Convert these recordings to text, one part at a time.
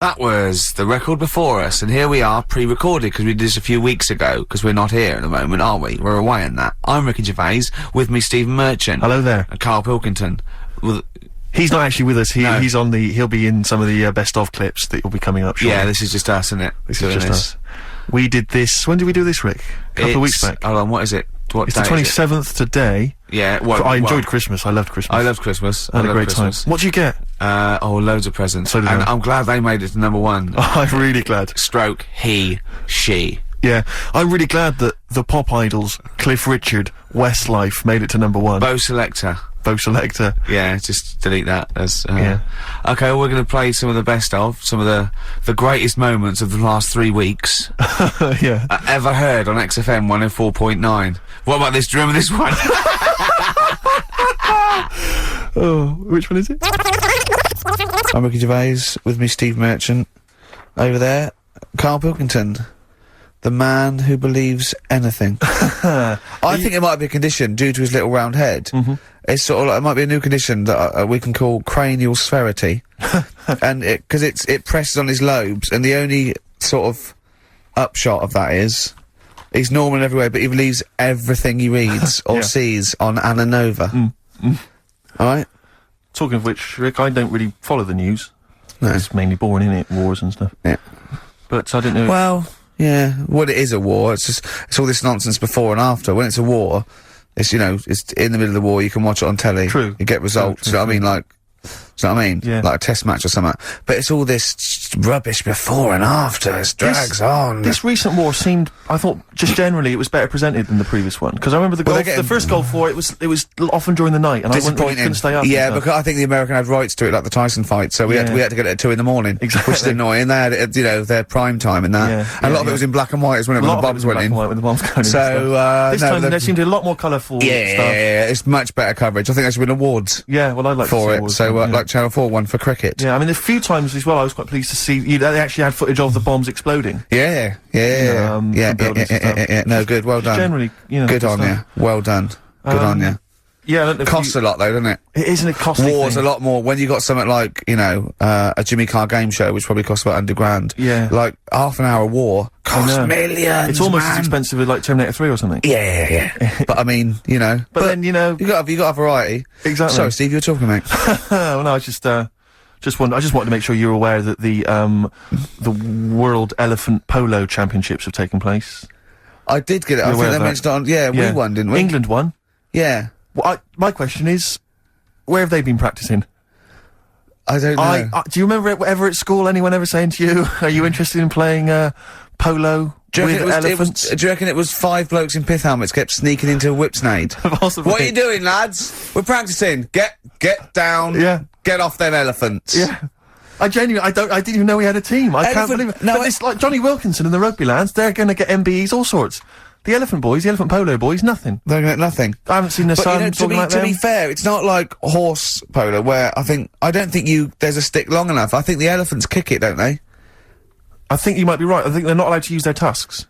That was the record before us, and here we are, pre-recorded, because we did this a few weeks ago, because we're not here at the moment, are we? We're away on that. I'm Ricky Gervais, with me Stephen Merchant. Hello there. And Karl Pilkington. He's not actually with us, No. he'll be in some of the best of clips that will be coming up shortly. Yeah, this is just us, isn't it? This is just us. We did this, when did we do this, Rick? A couple of weeks back. Hold on, what is it? What It's day the 27th today. Yeah, well, I enjoyed Christmas, I loved Christmas. I loved Christmas. I had a great time. What did you get? Loads of presents. So did and I. I'm glad they made it to number one. I'm really glad. Stroke, he, she. Yeah, I'm really glad that the pop idols, Cliff Richard, Westlife, made it to number one. Bo Selector. Yeah, just delete that as, Yeah. Okay, well, we're gonna play some of the best of, some of the greatest moments of the last 3 weeks. Yeah. Ever heard on XFM 104.9. What about this? Do you remember this one? Oh, which one is it? I'm Ricky Gervais, with me Steve Merchant. Over there, Karl Pilkington. The man who believes anything. I think it might be a condition due to his little round head. Mm-hmm. It's sort of like, it might be a new condition that we can call cranial sphericity. And because it presses on his lobes, and the only sort of upshot of that is he's normal in every way, but he believes everything he reads or Yeah. sees on Ananova. Alright? Talking of which, Rick, I don't really follow the news. No. It's mainly boring, innit? Wars and stuff. Yeah. But I didn't know. Well, yeah. Well, it is a war. It's all this nonsense before and after. When it's a war, it's, you know, it's in the middle of the war, you can watch it on telly. True. You get results. True, You know what I mean? Like, do you know what I mean? Yeah. Like a test match or something. But it's all this rubbish before and after. It drags on. This recent war seemed, I thought, just generally, it was better presented than the previous one. Because I remember the first Gulf War, it was often during the night, and I couldn't stay up. Yeah, because I think the American had rights to it, like the Tyson fight, so we had to get it at 2 in the morning. Exactly. Which is annoying. They had it, you know, their prime time in that. Yeah, And a lot of it was in black and white as well, when the bombs went in. When the bombs going in. So, this time there seemed to be a lot more colourful stuff. Yeah, it's much better coverage. I think they should win awards. Yeah, well, I'd like for to see it. awards, So, yeah. like Channel 4 won for cricket. Yeah, I mean, a few times as well, I was quite pleased to see they actually had footage of the bombs exploding. Yeah. buildings and stuff. Yeah. No, good. Well done. Generally, you know. Good on you. Well done. Good on you. Yeah, I don't know if Costs a lot though, doesn't it? it isn't a costly War's thing. a lot more. When you got something like, you know, a Jimmy Carr game show, which probably costs about £100. Yeah. Like, half an hour war costs know. millions, It's almost as man. expensive as like Terminator 3 or something. Yeah. But I mean, you know. But then, you know. You got a variety. Exactly. Sorry, Steve, you were talking, mate. Well, no, I just wanted to make sure you're aware that the World Elephant Polo Championships have taken place. I did get it. I You're think aware they of that? mentioned it on, we won, didn't we? England won. Yeah. Well, my question is, where have they been practicing? I don't know. Do you remember ever at school anyone ever saying to you, are you interested in playing polo Do you with reckon elephants? do you reckon it was 5 blokes in pith helmets kept sneaking into a whipsnade? Possibly. What are you doing, lads? We're practicing. Get down. Yeah. Get off them elephants. Yeah. I didn't even know we had a team. I can't believe it. No, But it's like Johnny Wilkinson and the rugby lads, they're gonna get MBEs, all sorts. The elephant polo boys, nothing. They're gonna get nothing. I haven't seen the But, sun you know, talking like to be them. fair, it's not like horse polo where I don't think there's a stick long enough. I think the elephants kick it, don't they? I think you might be right. I think they're not allowed to use their tusks.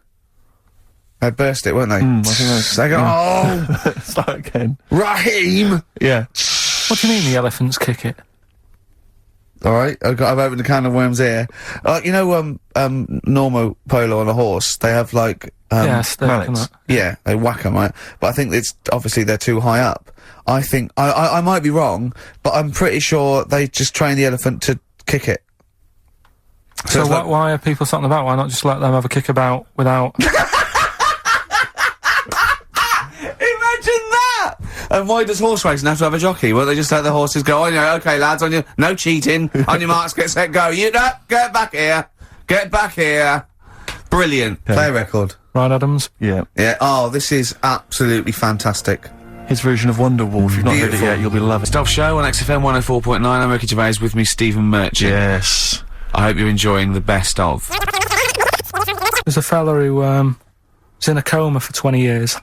They'd burst it, won't they? I think that's- They go, oh, Start again. Raheem! Yeah. What do you mean the elephants kick it? Alright, I've opened a can of worms here. You know, normal polo on a horse, they have like, Yes, they can mallets. yeah, they whack 'em, right? But I think it's, obviously they're too high up. I think, I might be wrong, but I'm pretty sure they just train the elephant to kick it. So it's like- why are people something about? Why not just let them have a kick about without... Imagine that! And why does horse racing have to have a jockey? Well, they just let the horses go, on you, okay lads, on your, no cheating, on your marks, get set, go. You, no, get back here. Get back here. Brilliant. Yeah. Play a record. Right, Adams? Yeah. Yeah, oh, this is absolutely fantastic. His version of Wonderwall. If you've not heard it Beautiful. yet, you'll be loving it. Stuff Show on XFM 104.9. I'm Ricky Gervais, with me Stephen Merchant. Yes. I hope you're enjoying the best of. There's a fella who, was in a coma for 20 years.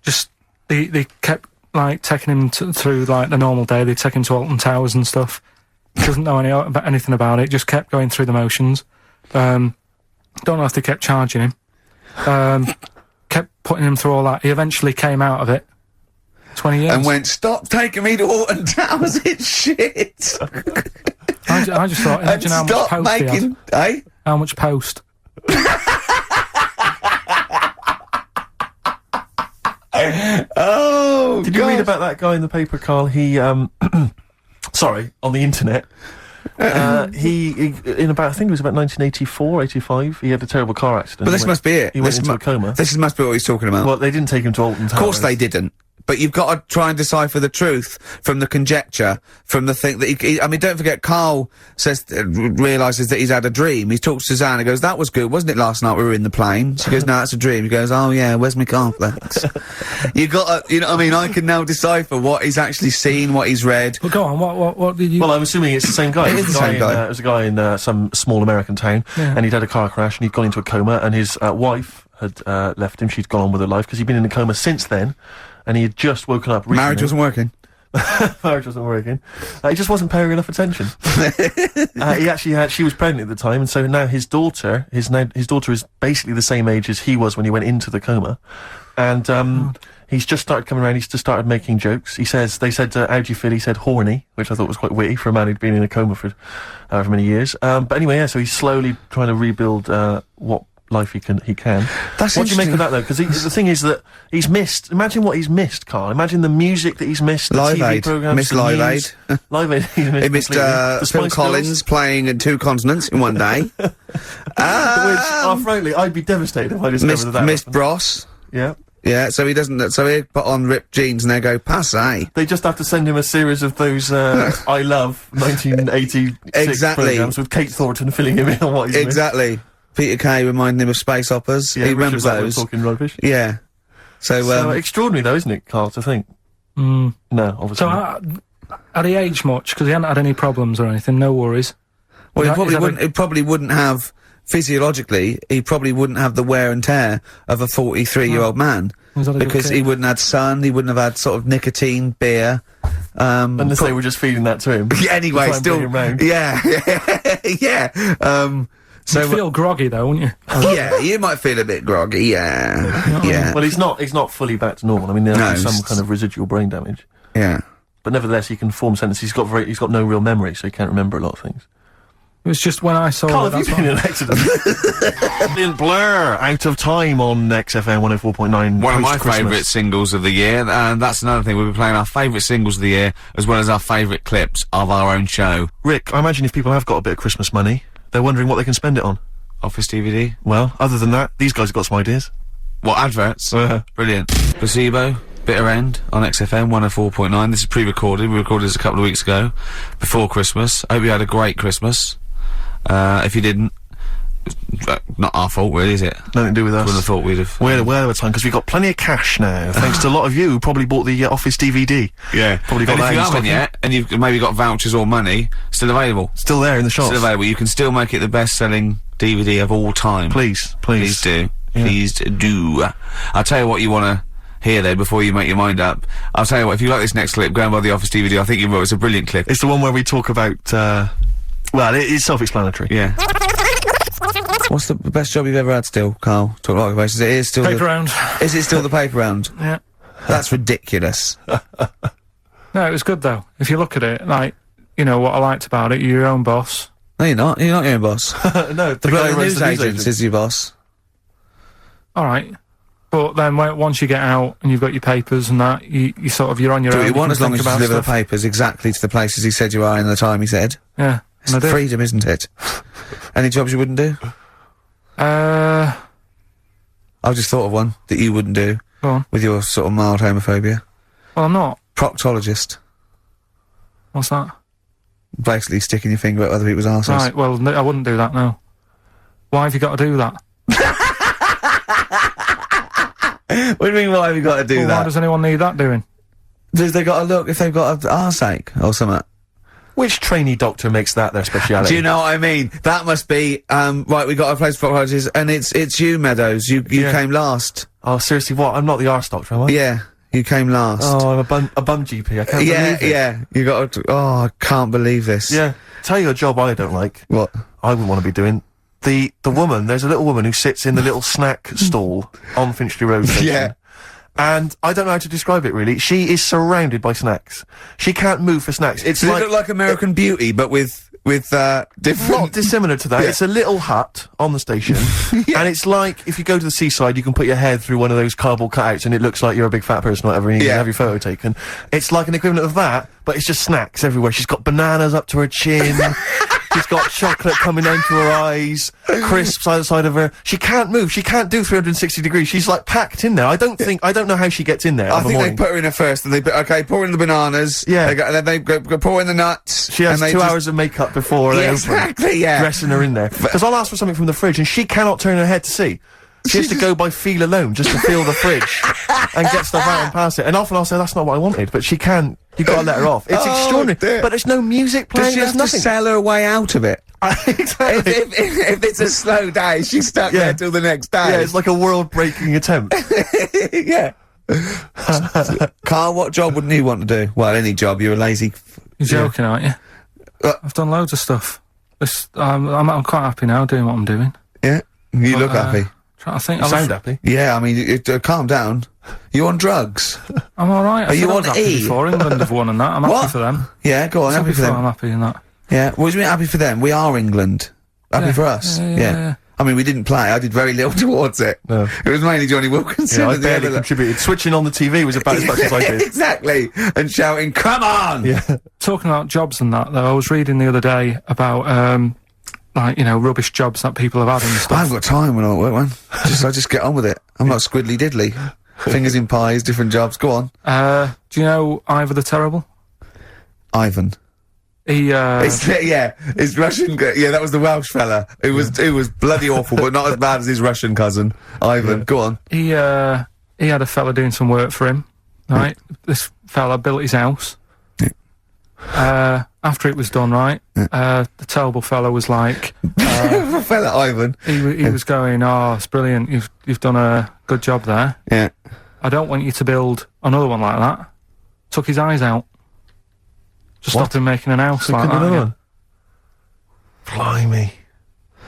Just, they kept, like, taking him through, like, the normal day. They'd take him to Alton Towers and stuff. Doesn't know anything about it, just kept going through the motions. Don't know if they kept charging him. Kept putting him through all that. He eventually came out of it. 20 years. And went, stop taking me to Alton Towers, it's shit. I just thought, imagine how much stop post he had. making, eh? How much post? Oh, Did you read about that guy in the paper, Karl? He, sorry, on the internet. He in about, I think it was about 1984, 85, he had a terrible car accident. But this must be it. He went into a coma. This must be what he's talking about. Well, they didn't take him to Alton Towers. Of course they didn't. But you've got to try and decipher the truth from the conjecture, from the thing that I mean, don't forget, Karl says, realises that he's had a dream. He talks to Suzanne and goes, that was good, wasn't it, last night we were in the plane? She goes, no, that's a dream. He goes, oh yeah, where's my cornflakes? You got to, you know what I mean? I can now decipher what he's actually seen, what he's read. Well, go on, what did you... Well, I'm assuming it's the same guy. It is the same guy. It was a guy in some small American town, and he'd had a car crash, and he'd gone into a coma, and his wife had left him. She'd gone on with her life, because he'd been in a coma since then, and he had just woken up recently. Marriage wasn't working. Marriage wasn't working. He just wasn't paying enough attention. He actually she was pregnant at the time, and so now his daughter is basically the same age as he was when he went into the coma, and he's just started coming around. He's just started making jokes. They said, how do you feel? He said horny, which I thought was quite witty for a man who'd been in a coma for however many years. But anyway, yeah, so he's slowly trying to rebuild what life he can. That's what do you make of that, though? Because the thing is that he's missed. Imagine what he's missed, Karl. Imagine the music that he's missed. The Live TV Aid. programs, Missed the Live news. Aid. Live Aid. He He missed Phil Collins playing in 2 continents in one day. Which, frankly, I'd be devastated if I discovered that. Missed happened. Bros. Yeah. Yeah, so he doesn't. So he put on ripped jeans and they go passe. They just have to send him a series of those I Love 1986 Exactly. programs with Kate Thornton filling him in on what he's missed. Exactly. Peter Kay reminding him of space operas. Yeah, He remembers Richard Blackwood those. talking rubbish. Yeah. So extraordinary, though, isn't it, Karl, to think? No, obviously. So, not. had he aged much? Because he hadn't had any problems or anything, no worries. well, Is that he probably wouldn't have, physiologically, he probably wouldn't have the wear and tear of a 43-year-old man. Was that a good Because kid? he wouldn't have had sun, he wouldn't have had sort of nicotine, beer. Unless they were just feeding that to him. Anyway, to try and still. bring him round. Yeah. Yeah. So, You'd feel groggy, though, wouldn't you? yeah, you might feel a bit groggy, yeah. Well, he's not fully back to normal. I mean, there's No, some it's- kind of residual brain damage. Yeah. But nevertheless, he can form sentences. He's got no real memory, so he can't remember a lot of things. It was just when I saw Karl, it, have you that's been in what... an accident? Brilliant Blur, Out of Time on XFM 104.9. One of my post-Christmas. favourite singles of the year, and that's another thing. We'll be playing our favourite singles of the year, as well as our favourite clips of our own show. Rick, I imagine if people have got a bit of Christmas money, they're wondering what they can spend it on. Office DVD. Well, other than that, these guys have got some ideas. What, adverts? Brilliant. Placebo, Bitter End on XFM 104.9. This is pre-recorded. We recorded this a couple of weeks ago, before Christmas. I hope you had a great Christmas. If you didn't, not our fault, really, is it? Nothing to do with us. Wouldn't have thought we'd have. We're the time, because we've got plenty of cash now, thanks to a lot of you who probably bought the Office DVD. Yeah. Probably got And that if you in haven't stock. yet, and you've maybe got vouchers or money, still available. Still there in the shops. Still available. You can still make it the best-selling DVD of all time. Please. Please do. Yeah. Please do. I'll tell you what you want to hear, though, before you make your mind up. I'll tell you what, if you like this next clip, go and buy the Office DVD. I think you will. It's a brilliant clip. It's the one where we talk about, well, it's self-explanatory. Yeah. What's the best job you've ever had still, Karl? Talk like occupations. It is still Paper round. Is it still the paper round? Yeah. That's ridiculous. No, it was good, though. If you look at it, like, you know, what I liked about it, you're your own boss. No, you're not. You're not your own boss. No, The guy who runs news the news agent agency. is your boss. Alright. But then once you get out and you've got your papers and that, you sort of, you're on your Do own. what you you want can as long think as you about deliver the stuff. papers exactly to the places he said you are in the time he said. Yeah. It's And I do. freedom, isn't it? Any jobs you wouldn't do? Go I've just thought of one that you wouldn't do on. with your sort of mild homophobia. Well, I'm not. Proctologist. What's that? Basically sticking your finger at other people's arses. Right, well, I wouldn't do that, no. Why have you got to do that? What do you mean, why have you got to do Well, why that? does anyone need that doing? Does they got to look if they've got an arseache or something? Which trainee doctor makes that their speciality? Do you know what I mean? That must be, right, we got a place for proctologists, and it's you, Meadows. You Yeah. came last. Oh, seriously, what? I'm not the arse doctor, am I? Yeah, you came last. Oh, I'm a bum GP. I can't yeah, believe it. yeah. You got to, oh, I can't believe this. Yeah. Tell you a job I don't like. What? I wouldn't want to be doing. The woman, there's a little woman who sits in the little snack stall on Finchley Road station. Yeah. And I don't know how to describe it, really. She is surrounded by snacks. She can't move for snacks. It's Does like... it look like American Beauty, but with with different. Not dissimilar to that. Yeah. It's a little hut on the station, and it's like if you go to the seaside, you can put your head through one of those cardboard cutouts, and it looks like you're a big fat person, or whatever, and you can have your photo taken. It's like an equivalent of that, but it's just snacks everywhere. She's got bananas up to her chin. She's got chocolate coming down to her eyes, crisps either side of her. She can't move. She can't do 360 degrees. She's like packed in there. I don't know how she gets in there. I think they put her in there first, and pour in the bananas. Yeah. And then they go pour in the nuts. She has 2 hours of makeup before they open. Dressing her in there. Because I'll ask for something from the fridge, and she cannot turn her head to see. She has to go by feel alone, just to feel the fridge, and get stuff out and pass it. And often I'll say, that's not what I wanted, but she can. You've got to let her off. It's extraordinary. Dear. But there's no music playing, Does she have nothing. to sell her way out of it? Exactly. If it's a slow day, she's stuck there till the next day. Yeah, it's like a world-breaking attempt. Yeah. Karl, what job wouldn't you want to do? Well, any job. You're a lazy... You're joking, aren't you? I've done loads of stuff. I'm quite happy now doing what I'm doing. Yeah? You look happy. Trying to think. You sound happy. Yeah, I mean, calm down. You on drugs? I'm alright. Are you on E? Before England have won and that. I'm happy for them. Yeah, go on, happy for them. I'm happy in that. Yeah, what do you mean happy for them? We are England. Happy for us? Yeah. I mean, we didn't play. I did very little towards it. No. It was mainly Johnny Wilkinson. Yeah, I barely contributed. Switching on the TV was about as much as I did. Exactly. And shouting, come on! Yeah. Talking about jobs and that, though, I was reading the other day about, like, you know, rubbish jobs that people have had and stuff. I haven't got time when I'm at work, man. I just get on with it. I'm not squiddly diddly. Fingers in pies, different jobs. Go on. Do you know Ivor the Terrible? Ivan. He, his Russian, that was the Welsh fella. It was bloody awful, but not as bad as his Russian cousin, Ivan. Yeah. Go on. He had a fella doing some work for him, right? This fella built his house. Yeah. After it was done, right, the terrible fella was like... fella Ivan. He was going, oh, it's brilliant, you've done a good job there. Yeah. I don't want you to build another one like that. Took his eyes out. Just stopped him making an house like that. One? Blimey.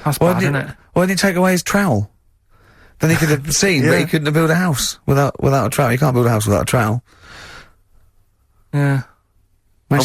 That's bad, isn't it? Why didn't he take away his trowel? Then he could have seen, but he couldn't have built a house without a trowel. You can't build a house without a trowel. Yeah. I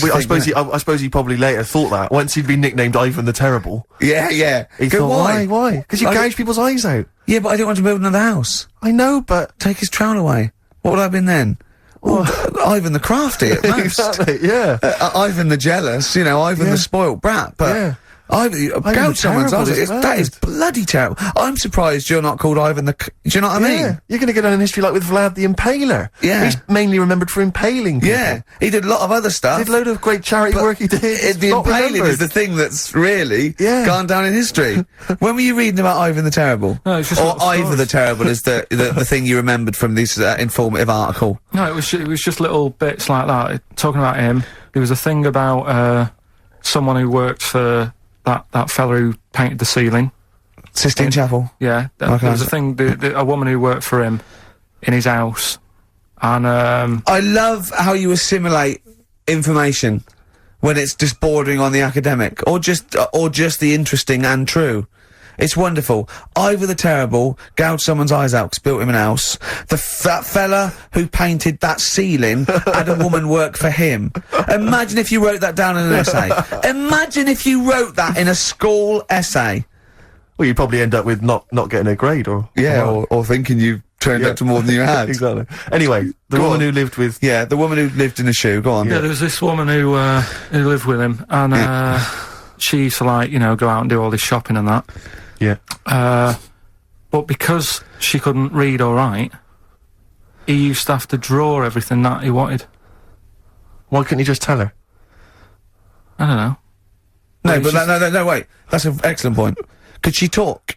suppose he probably later thought that, once he'd been nicknamed Ivan the Terrible. Yeah, yeah. He thought, why? Because you gouge people's eyes out. Yeah, but I didn't want to build another house. I know, but... Take his trowel away. What would I have been then? Ivan the Crafty at most. Exactly, yeah. Ivan the Jealous, you know, Ivan the spoilt brat, but... Gouge someone's eyes. That is bloody terrible. I'm surprised you're not called Ivan the... Do you know what I mean? You're gonna get on in history like with Vlad the Impaler. Yeah. He's mainly remembered for impaling people. Yeah. He did a lot of other stuff. Did a load of great charity work he did. The impaling is the thing that's really gone down in history. When were you reading about Ivan the Terrible? No, it's just... Or Ivor the Terrible is the thing you remembered from this informative article? No, it was just little bits like that. Talking about him, there was a thing about someone who worked for that fella who painted the ceiling. Sistine Chapel? Yeah. There was a thing, a woman who worked for him in his house. And, I love how you assimilate information when it's just bordering on the academic, or just the interesting and true. It's wonderful. Ivor the Terrible gouged someone's eyes out 'cause built him an house. That fella who painted that ceiling had a woman work for him. Imagine if you wrote that down in an essay. Imagine if you wrote that in a school essay. Well, you'd probably end up with not getting a grade, or... Yeah, or thinking you turned up to more than you had. Exactly. Anyway, the woman who lived with... Yeah, the woman who lived in a shoe, go on. Yeah, there was this woman who lived with him, and, she used to, like, you know, go out and do all this shopping and that. Yeah. But because she couldn't read or write, he used to have to draw everything that he wanted. Why couldn't you just tell her? I don't know. No, wait. That's an excellent point. Could she talk?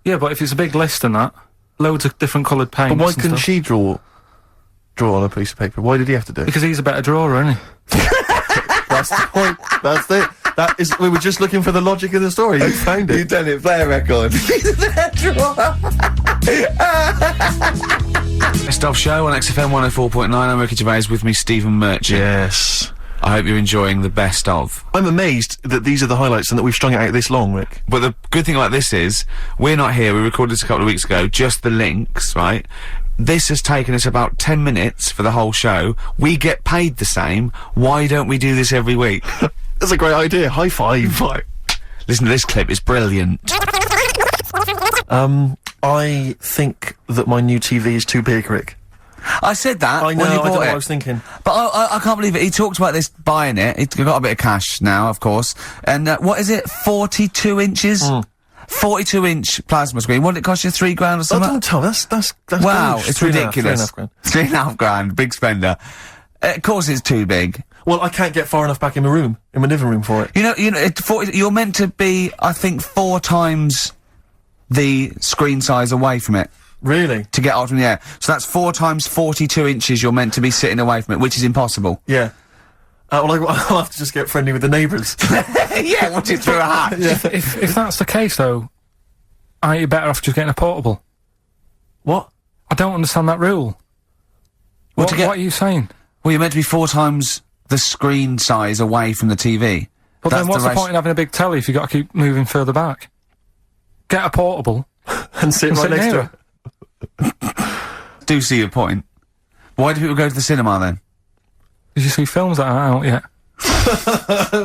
Yeah, but if it's a big list and that, loads of different coloured paints. But why couldn't she draw on a piece of paper? Why did he have to do it? Because he's a better drawer, isn't he? That's the point. That's it. That is, we were just looking for the logic of the story. You found it. You've done it. Play a record. Best of show on XFM 104.9. I'm Ricky Gervais, with me Stephen Merchant. Yes. I hope you're enjoying the best of. I'm amazed that these are the highlights and that we've strung it out this long, Rick. But the good thing about this is, we're not here, we recorded this a couple of weeks ago, just the links, right? This has taken us about 10 minutes for the whole show. We get paid the same. Why don't we do this every week? That's a great idea. High five. Listen to this clip, it's brilliant. I think that my new TV is too big, Rick. I said that I know, when you I don't know bought what it. I was thinking. But I can't believe it. He talked about this buying it. He's got a bit of cash now, of course. And what is it? 42 inches? 42-inch plasma screen. What did it cost you? $3 grand or Oh, something? don't tell me. That's Wow, gauche. it's 3.5 ridiculous. grand. $3.5 grand. Big spender. Of course it's too big. Well, I can't get far enough back in my room, in my living room for it. You know, you're meant to be, I think, 4 times the screen size away from it. Really? To get out from the air. So that's 4 times 42 inches you're meant to be sitting away from it, which is impossible. Yeah. Well, I'll have to just get friendly with the neighbours. Yeah, watch it through a hat. If that's the case, though, aren't you better off just getting a portable? What? I don't understand that rule. What are you saying? Well, you're meant to be 4 times the screen size away from the TV. But then what's the point in having a big telly if you've got to keep moving further back? Get a portable. and sit right next to it. Do see your point. Why do people go to the cinema then? Did you see films that aren't out yet?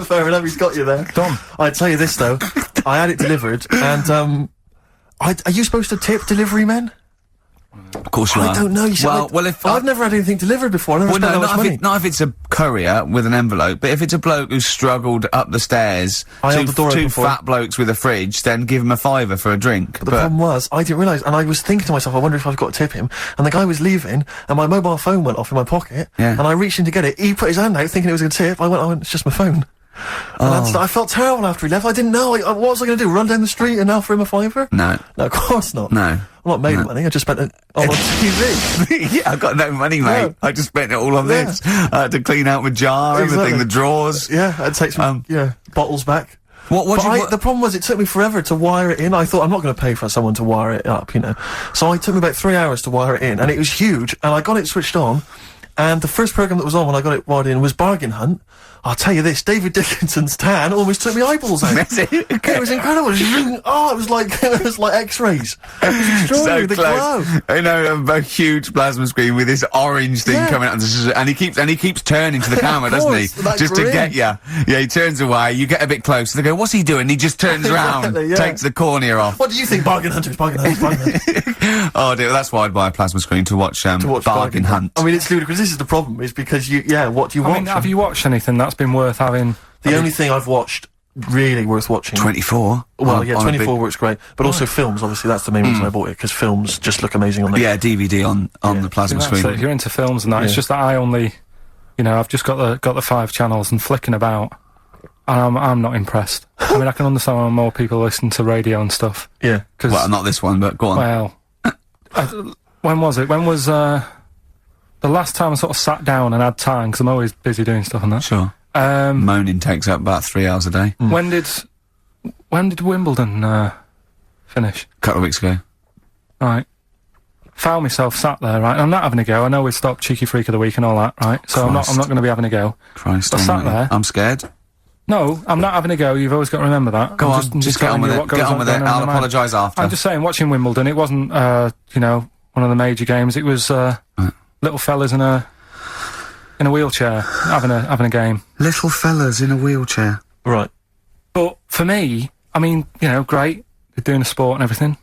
Fair enough, he's got you there. Done. I'd tell you this though, I had it delivered, and are you supposed to tip delivery men? Of course you are. I don't know. You see, well, if I've never had anything delivered before. I never spent that much money. not if it's a courier with an envelope, but if it's a bloke who's struggled up the stairs, I held the door two open for fat blokes with a fridge, then give him a £5 for a drink. But the problem was, I didn't realise, and I was thinking to myself, I wonder if I've got to tip him. And the guy was leaving, and my mobile phone went off in my pocket, Yeah. and I reached in to get it. He put his hand out, thinking it was going to tip. I went, it's just my phone. And I felt terrible after he left. I didn't know. What was I going to do? Run down the street and offer him a £5? No. No, of course not. No. I'm not made of money. I just spent it on TV. Yeah, I've got no money, mate. No. I just spent it all on Yeah. this. I had to clean out my jar, everything, Exactly. the drawers. Yeah, I'd take some bottles back. The problem was, it took me forever to wire it in. I thought, I'm not going to pay for someone to wire it up, you know. So it took me about 3 hours to wire it in, and it was huge, and I got it switched on, and the first programme that was on when I got it wired in was Bargain Hunt. I'll tell you this, David Dickinson's tan almost took me eyeballs out. It was incredible. It was like X-rays. It was extraordinary, the glow. I know, a huge plasma screen with this orange thing coming out, and he keeps turning to the camera, doesn't he? That Just grin. to get you. Yeah, he turns away. You get a bit closer. They go, "What's he doing?" He just turns around, Exactly, yeah. takes the cornea off. What do you think? Bargain Hunters, Bargain Hunters, Bargain Hunters. Oh dear, that's why I'd buy a plasma screen to watch, Bargain Hunt. I mean, it's ludicrous. This is the problem, is because what do you I watch? mean, have you watched anything that's been worth having? The only thing I've watched really worth watching. 24. Well, on- yeah, on a 24 big- works great, but also films. Obviously, that's the main reason I bought it, because films just look amazing on there. Yeah, DVD on the plasma That's screen. it, if you're into films and that, it's just that I only, I've just got the 5 channels and flicking about, and I'm not impressed. I mean, I can understand why more people listen to radio and stuff. Yeah. Well, not this one, but go on. Well, when was it? When was the last time I sort of sat down and had time? Because I'm always busy doing stuff and that. Sure. Moaning takes up about 3 hours a day. When did Wimbledon finish? A couple of weeks ago. Right. Found myself sat there, right? I'm not having a go. I know we've stopped Cheeky Freak of the Week and all that, right? So I'm not going to be having a go. Christ, I sat there. I'm scared. No, I'm not having a go. You've always got to remember that. Go I'm on, just get on telling with you it. what goes Get on with it. going on I'll in my mind. apologise after. I'm just saying, watching Wimbledon, it wasn't, one of the major games. It was little fellas in a wheelchair having a game. Little fellas in a wheelchair. Right. But for me, I mean, great. They're doing a sport and everything.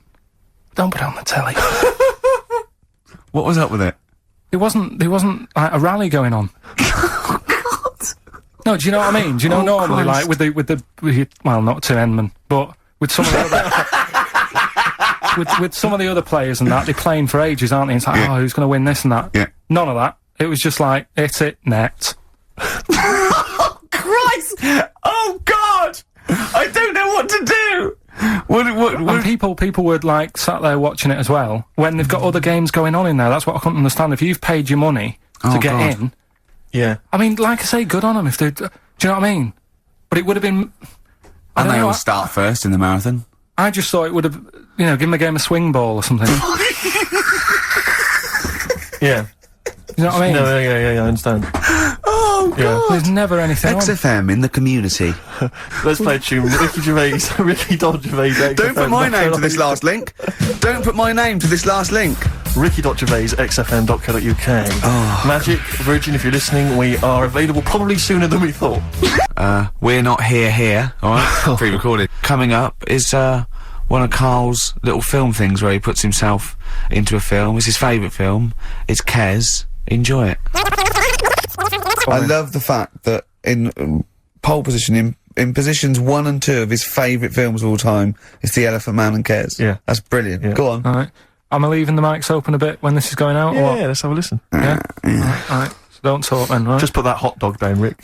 Don't put it on the telly. What was up with it? There wasn't like a rally going on. No, do you know what I mean? Do you know normally, Christ. like well, not Tim Enman, but with some of the other, with some of the other players and that, they're playing for ages, aren't they? It's like, who's going to win this and that? Yeah. None of that. It was just like, hit it, net. Christ! Oh God! I don't know what to do. And people were like sat there watching it as well when they've got other games going on in there. That's what I couldn't understand. If you've paid your money to get God. in, Yeah. I mean, like I say, good on them if they. Do you know what I mean? But it would have been. I And don't they know, all start first in the marathon. I just thought it would have, give them a game of swing ball or something. Yeah. You know what I mean? No, yeah, I understand. Oh Yeah. There's never anything on. XFM in the community. Let's play a tune. Ricky Gervais, Ricky Don Gervais. Don't put my name to this last link. Don't put my name to this last link. ricky.gervais@xfm.co.uk. Magic, Virgin, if you're listening, we are available probably sooner than we thought. We're not here, alright? Pre-recorded. Coming up is, one of Karl's little film things where he puts himself into a film. It's his favourite film. It's Kes. Enjoy it. I love the fact that in pole position, in positions 1 and 2 of his favourite films of all time, it's The Elephant Man and Kes. Yeah. That's brilliant. Yeah. Go on. Alright. Am I leaving the mics open a bit when this is going out, or what? Yeah, let's have a listen. Yeah? Alright. So don't talk then, right? Just put that hot dog down, Rick.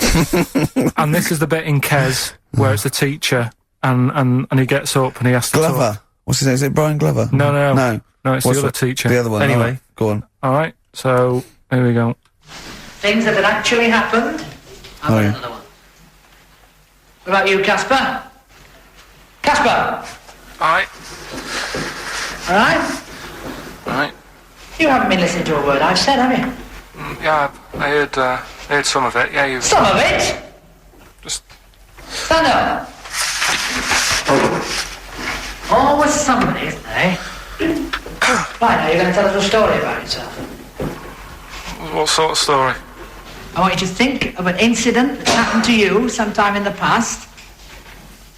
And this is the bit in Kes where it's the teacher and he gets up and he has to Glover. talk. What's his name? Is it Brian Glover? No, No, it's What's the other teacher. the other one. Anyway. Alright, go on. Alright, so here we go. Things that had actually happened. I've got another one. What about you, Casper? Casper! Alright. Alright? Alright. You haven't been listening to a word I've said, have you? Yeah, I heard some of it. Yeah, you Some of it? just... Stand up. Always somebody, isn't there? eh? Right, now you're going to tell us a story about yourself. What sort of story? I want you to think of an incident that's happened to you sometime in the past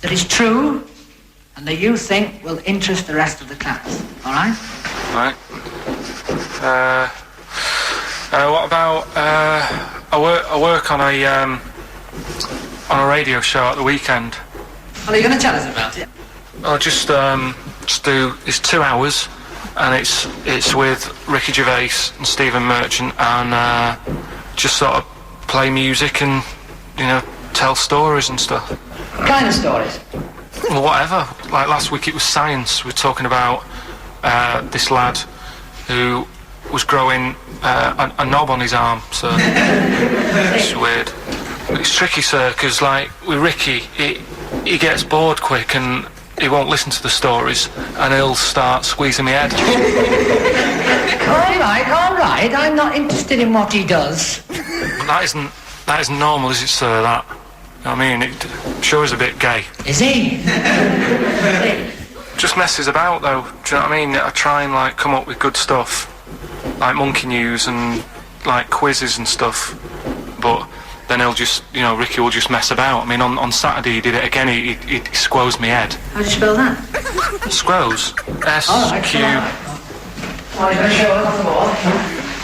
that is true and that you think will interest the rest of the class. All right? Right. What about, I work on a radio show at the weekend. Well, are you going to tell us about it? I'll just do, it's 2 hours, and it's with Ricky Gervais and Stephen Merchant, and just sort of play music and, you know, tell stories and stuff. What kind of stories? Well, whatever. Like last week it was science. We were talking about this lad who was growing a knob on his arm, so it's weird. But it's tricky, sir, because like with Ricky, he gets bored quick and he won't listen to the stories and he'll start squeezing my head. All right. I'm not interested in what he does. That isn't normal, is it, sir? That, you know what I mean? It sure is a bit gay. Is he? Just messes about, though. Do you know what I mean? I try and like come up with good stuff, like monkey news and like quizzes and stuff. But then he'll just, you know, Ricky will just mess about. I mean, on Saturday he did it again. He squoze me head. How do you spell that? Squoze. S Q. Well, you're going to show us on the board.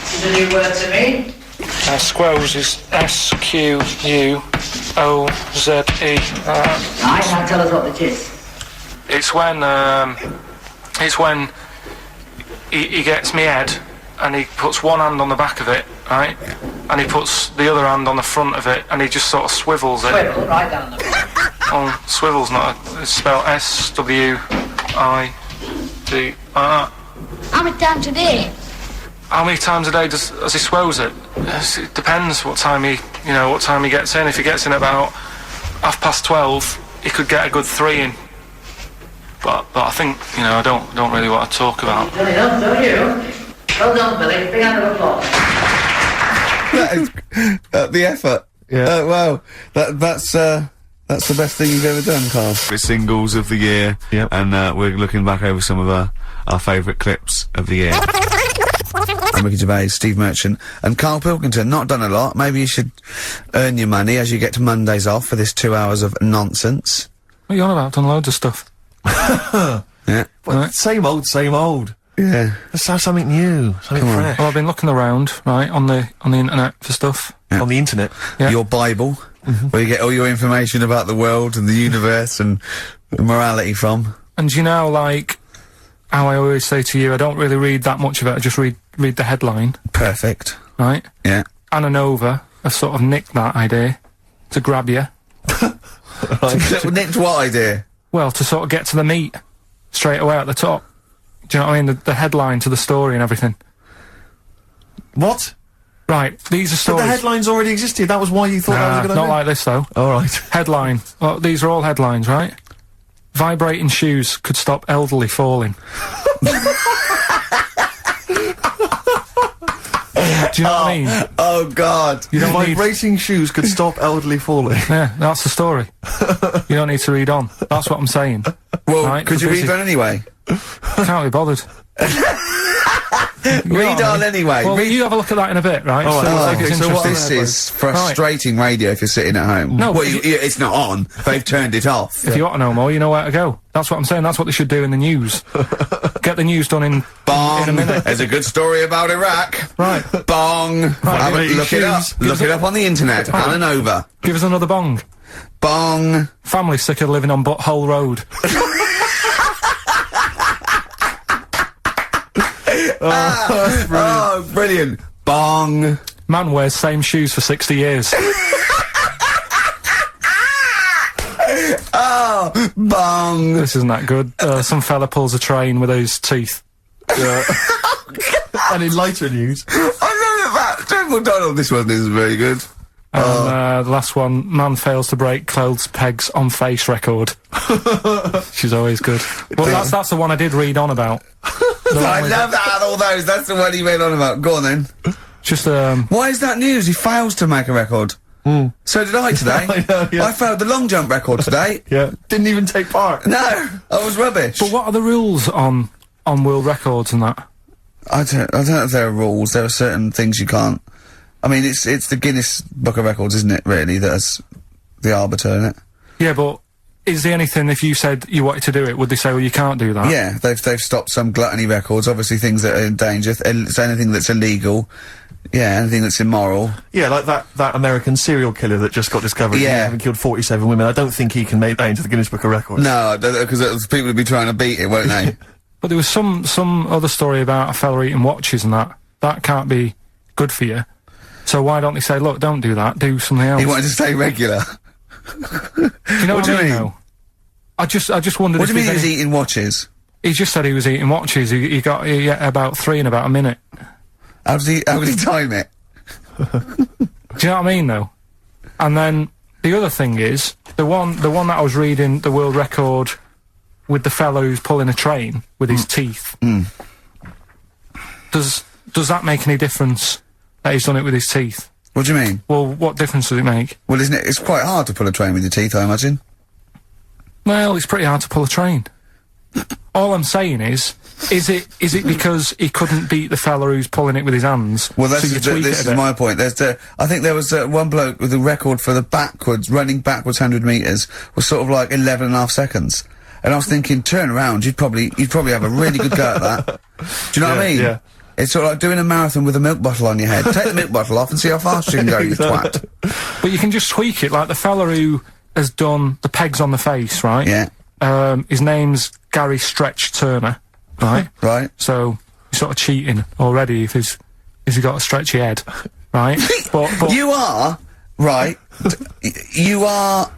This is a new word to me. Squoze is SQUOZE. Right, now tell us what it is. It's when he gets me head and he puts one hand on the back of it, right? And he puts the other hand on the front of it and he just sort of swivels it. Swivel, right down the bottom. Oh, swivel's not it's spelled SWIDR. How many times a day? How many times a day does he swells it? It depends what time he gets in. If he gets in about 12:30, he could get a good 3 in. But I think, you know, I don't really want to talk about. Done enough, don't you? Well done, Billy. Big hand of applause. The effort. Yeah. Wow. That's the best thing you've ever done, Karl. It's singles of the year. Yep. And we're looking back over some of our favourite clips of the year. I'm Ricky Gervais, Steve Merchant, and Karl Pilkington. Not done a lot. Maybe you should earn your money as you get to Mondays off for this 2 hours of nonsense. What are you on about? Done loads of stuff. Yeah. Well, same old. Yeah. Let's have something new, something Come on. fresh. Well, I've been looking around, right, on the internet for stuff. On the internet. Yeah. Your Bible, where you get all your information about the world and the universe and morality from. And you know, like, how I always say to you, I don't really read that much of it, I just read the headline, Perfect. right? Yeah. Anna Nova have sort of nicked that idea to grab you. Nicked what idea? Well, to sort of get to the meat straight away at the top. Do you know what I mean? The headline to the story and everything. What? Right, these are But stories. the headlines already existed. That was why you thought that was a good not idea? like this, though. All right. Headline. Well, these are all headlines, right? Vibrating shoes could stop elderly falling. Do you know what I mean? Oh, God. You don't need... Vibrating shoes could stop elderly falling. Yeah, that's the story. You don't need to read on. That's what I'm saying. Well, Right, could you because read that anyway? Can't be bothered. Read on anyway. Well, Read- you have a look at that in a bit, right? Oh, I think okay, it's so what- interesting. This is frustrating radio if you're sitting at home. No, well, but it's not on. They've turned it off. If you want to know more, you know where to go. That's what I'm saying. That's what they should do in the news. Get the news done in Bong. a minute. There's a good story about Iraq. Right. Bong. Have a- look it up. shoes. Look it up on the internet. On and over. Give us another bong. Bong. Family sick of living on Butthole Road. Oh, brilliant. Bong. Man wears same shoes for 60 years. Oh, bong. This isn't that good. Some fella pulls a train with his teeth. And in lighter news, I love that. Joe McDonald, this one is very good. And the last one, man fails to break clothes pegs on face record. She's always good. Well, that's the one I did read on about. I love that out of all those. That's the one he went on about. Go on then. Just Why is that news? He fails to make a record. So did I today. I know, yeah. I failed the long jump record today. yeah, didn't even take part. No, I was rubbish. But what are the rules on world records and that? I don't know if there are rules. There are certain things you can't. I mean, it's the Guinness Book of Records, isn't it? Really, that's the arbiter, isn't it? Yeah, but is there anything if you said you wanted to do it, would they say, well, you can't do that? Yeah, they've stopped some gluttony records. Obviously, things that are in danger. It's anything that's illegal. Yeah, anything that's immoral. Yeah, like that American serial killer that just got discovered. Yeah. Having killed 47 women. I don't think he can make that into the Guinness Book of Records. No, because people would be trying to beat it, won't they? But there was some other story about a fella eating watches and that. That can't be good for you. So why don't they say, look, don't do that, do something else? He wanted to stay regular. Do you know What what, do you I mean, mean? though? I just wondered What do if you mean he there's was any- eating watches? He just said he was eating watches. He got about 3 in about a minute. How did he time it? Do you know what I mean, though? And then the other thing is the one that I was reading, the world record with the fellow who's pulling a train with his teeth. Does that make any difference that he's done it with his teeth? What do you mean? Well, what difference does it make? Well, isn't it? It's quite hard to pull a train with your teeth, I imagine. Well, it's pretty hard to pull a train. All I'm saying is it because he couldn't beat the fella who's pulling it with his hands? Well, so you tweak this it a is bit? my point. I think there was one bloke with a record for the running backwards 100 metres was sort of like 11.5 seconds. And I was thinking, turn around, you'd probably have a really good go at that. Do you know what I mean? Yeah. It's sort of like doing a marathon with a milk bottle on your head. Take the milk bottle off and see how fast you can go, you twat. But you can just tweak it, like the fella who has done the pegs on the face, right? Yeah. His name's Gary Stretch Turner, right? Right. So he's sort of cheating already if he's got a stretchy head, right? but You are, right, you are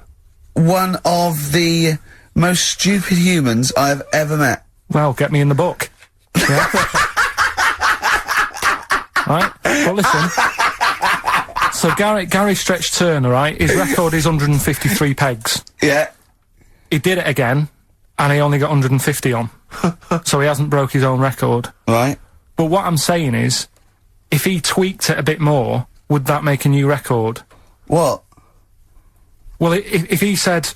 one of the most stupid humans I've ever met. well, get me in the book. Yeah. Right? Well, listen. So Gary Stretch Turner, right? His record is 153 pegs. Yeah. He did it again, and he only got 150 on. So he hasn't broke his own record. Right. But what I'm saying is, if he tweaked it a bit more, would that make a new record? What? Well, if he said,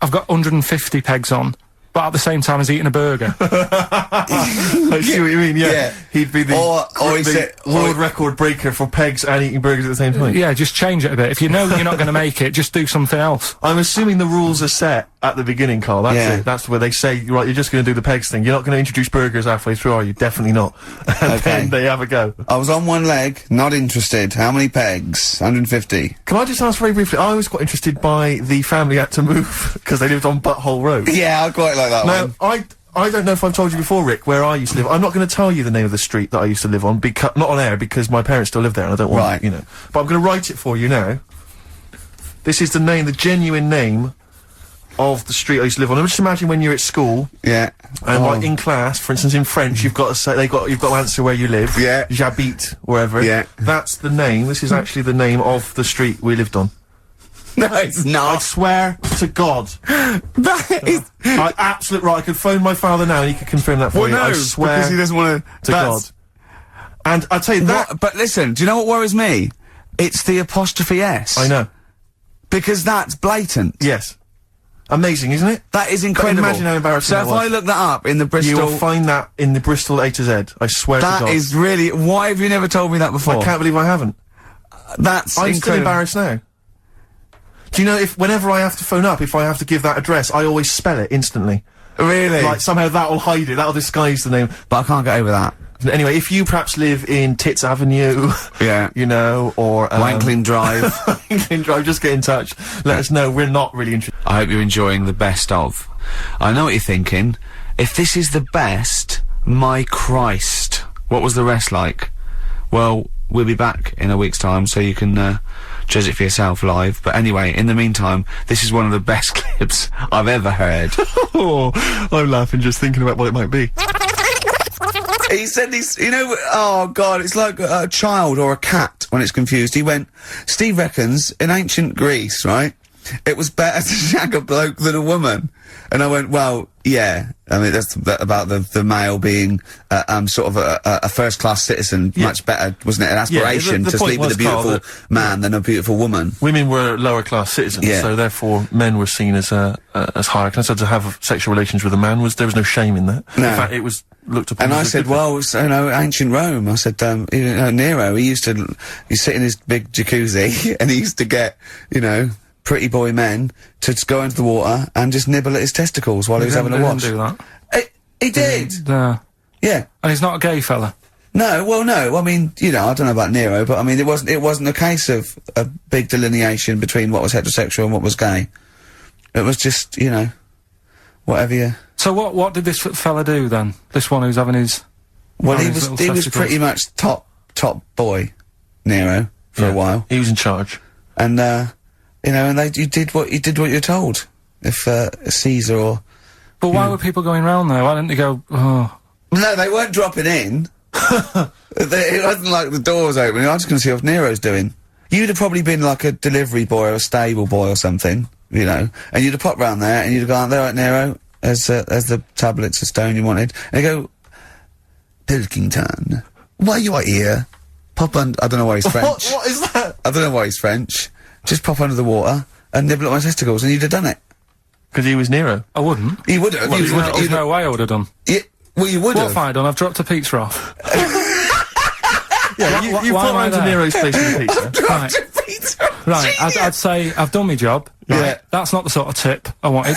I've got 150 pegs on, but at the same time as eating a burger. I see what you mean, yeah. Yeah. He'd be the, Or he the said- world record breaker for pegs and eating burgers at the same time. Yeah, just change it a bit. If you know you're not going to make it, just do something else. I'm assuming the rules are set at the beginning, Carl. That's Yeah. it. That's where they say, right, you're just going to do the pegs thing. You're not going to introduce burgers halfway through, are you? Definitely not. And Okay. then they have a go. I was on one leg, not interested. How many pegs? 150. Can I just ask very briefly, I was quite interested by the family had to move because they lived on Butthole Road. Yeah, I quite like that Now, one. I don't know if I've told you before, Rick, where I used to live. I'm not going to tell you the name of the street that I used to live on, not on air, because my parents still live there and I don't want, Right. you know. But I'm going to write it for you now. This is the genuine name of the street I used to live on. Just imagine when you're at school Yeah. and Oh. like in class, for instance, in French, you've got to say you've got to answer where you live. Yeah. J'habite wherever. Yeah. That's the name. This is actually the name of the street we lived on. No, it's I not. swear to God. That is. I absolutely right. I could phone my father now and he could confirm that for Well, you. no, I swear because he doesn't want to God. And I'll tell you that. What? But listen, do you know what worries me? It's the apostrophe S. I know. Because that's blatant. Yes. Amazing, isn't it? That is incredible. imagine how embarrassing So that if was. I look that up in the You Bristol... will find that in the Bristol A to Z. I swear to That God. is really... Why have you never told me that before? I can't believe I haven't. That's I'm still incredible. embarrassed now. Do you know, if whenever I have to phone up, if I have to give that address, I always spell it instantly. Really? Like, somehow that'll hide it, that'll disguise the name. But I can't get over that. Anyway, if you perhaps live in Tits Avenue, Yeah. you know, or, Wankling Drive. Wankling Drive, just get in touch. Let us know, we're not really interested. I hope you're enjoying the best of. I know what you're thinking. If this is the best, my Christ, what was the rest like? Well, we'll be back in a week's time, so you can, judge it for yourself live. But anyway, in the meantime, this is one of the best clips I've ever heard. Oh, I'm laughing just thinking about what it might be. He said this, you know, oh God, it's like a child or a cat when it's confused. He went, Steve reckons, in ancient Greece, right, it was better to shag a bloke than a woman. And I went, well, yeah, I mean, that's about the male being, sort of a first-class citizen, much better, wasn't it, an aspiration the to point sleep with a was, Karl, beautiful man than a beautiful woman. Women were lower-class citizens, Yeah. so therefore men were seen as higher class. So to have sexual relations with a man there was no shame in that. No. In fact, it was looked upon And as I a said, good thing. well, you know, ancient Rome. I said, you know, Nero, he'd sit in his big jacuzzi and he used to get, you know, pretty boy men to just go into the water and just nibble at his testicles while he was having a watch. do that. He did. No. Yeah. And he's not a gay fella. No, well, no. I mean, you know, I don't know about Nero, but I mean, it wasn't a case of a big delineation between what was heterosexual and what was gay. It was just, you know, whatever you... So what did this fella do then? This one who's having his... Well, having he his was little pretty testicles? much top boy, Nero, for a while. He was in charge. And, you know, and you did what you're told. If, Caesar or... But why were people going round there? Why didn't they go, oh... No, they weren't dropping in. It wasn't like the doors opening. I was just going to see what Nero's doing. You'd have probably been like a delivery boy or a stable boy or something, you know, and you'd have popped round there and you'd have gone, there, right, Nero, as the tablets of stone you wanted. And they go, Pilkington, why you are here? Pop under, I don't know why he's French. What is that? I don't know why he's French. Just pop under the water and nibble at my testicles and you'd have done it. Because he was Nero. I wouldn't. He would have. There's no way I would have done. Well, you would What have. have I done? I've dropped a pizza off. Yeah, you why put am I round to there? Nero's place with a pizza. Right. Right, I'd say I've done my job. Right. Yeah. That's not the sort of tip I wanted.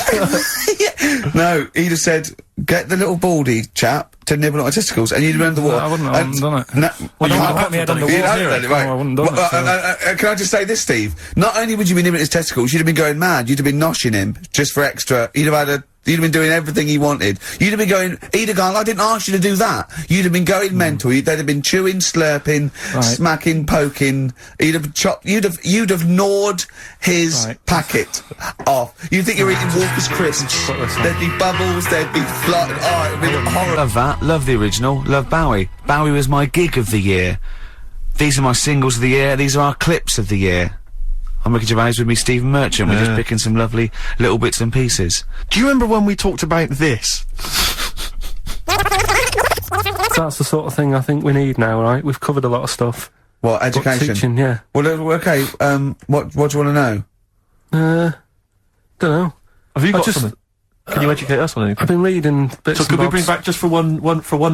No, he'd have said, get the little baldy chap to nibble at my testicles, and you'd have been under the water. I wouldn't have done it. No, Well, you I wouldn't put my head on the You'd wall. have done it, right. No, I wouldn't have done Well, it, so- can I just say this, Steve? Not only would you be nibbling his testicles, you'd have been going mad. You'd have been noshing him just for extra. You'd have been doing everything he wanted. You'd have been going, he'd have gone, I didn't ask you to do that. You'd have been going mental. They'd have been chewing, slurping, Right. smacking, poking. You'd have chopped, you'd have gnawed his Right. packet off. You'd think you're eating Walker's crisps. Put this on. There'd be bubbles, there'd be flood. Oh, it'd be horrible. Love that. Love the original. Love Bowie. Bowie was my gig of the year. These are my singles of the year. These are our clips of the year. I'm Ricky Gervais with me, Stephen Merchant. We're just picking some lovely little bits and pieces. Do you remember when we talked about this? That's the sort of thing I think we need now, right? We've covered a lot of stuff. What, But education? teaching, yeah. Well, okay, what do you want to know? Don't know. Have you got just- something? Can you educate us on anything? I've been reading bits So and could we bobs. bring back just for one